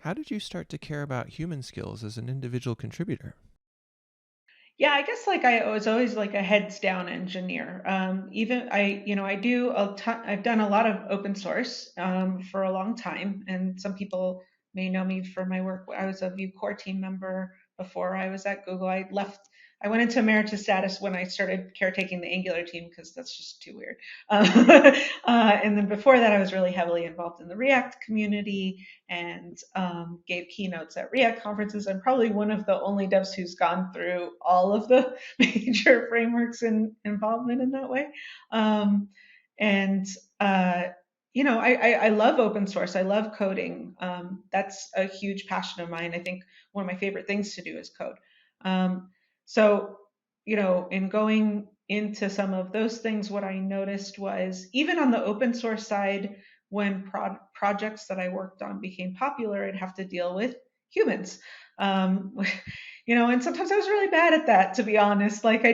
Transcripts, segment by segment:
How did you start to care about human skills as an individual contributor? Yeah, I guess like I was always like a heads down engineer. Even I do a ton, I've done a lot of open source for a long time, and some people may know me for my work. I was a Vue core team member before I was at Google. I went into emeritus status when I started caretaking the Angular team because that's just too weird. And then before that, I was really heavily involved in the React community and gave keynotes at React conferences. I'm probably one of the only devs who's gone through all of the major frameworks and involvement in that way. Um, and uh, I love open source. I love coding. That's a huge passion of mine. I think one of my favorite things to do is code. Um, so, in going into some of those things, what I noticed was even on the open source side, when projects that I worked on became popular, I'd have to deal with humans. Um, and sometimes I was really bad at that, to be honest. Like,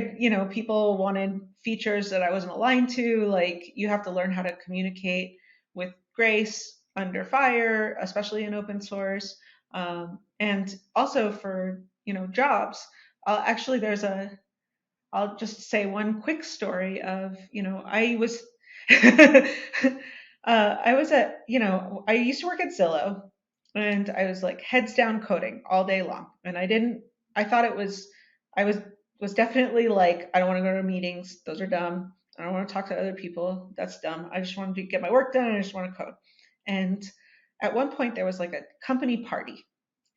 people wanted features that I wasn't aligned to. Like, you have to learn how to communicate with grace under fire, especially in open source. And also for, jobs. Actually, I'll just say one quick story of, I was I used to work at Zillow and I was like heads down coding all day long. And I thought I was definitely like, I don't want to go to meetings. Those are dumb. I don't want to talk to other people. That's dumb. I just wanted to get my work done and I just want to code. And at one point there was like a company party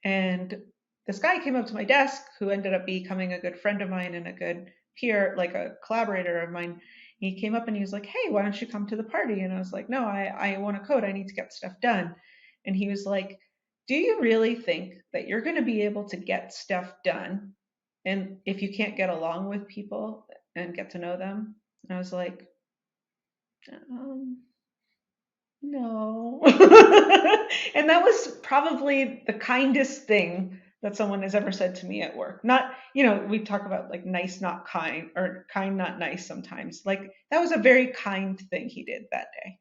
and this guy came up to my desk who ended up becoming a good friend of mine and a good peer, like a collaborator of mine. He came up and he was like, "Hey, why don't you come to the party?" And I was like, "No, I want to code. I need to get stuff done." And he was like, "Do you really think that you're going to be able to get stuff done and if you can't get along with people and get to know them?" And I was like, um, no. And that was probably the kindest thing that someone has ever said to me at work. Not, we talk about like nice, not kind, or kind, not nice sometimes. Like that was a very kind thing he did that day.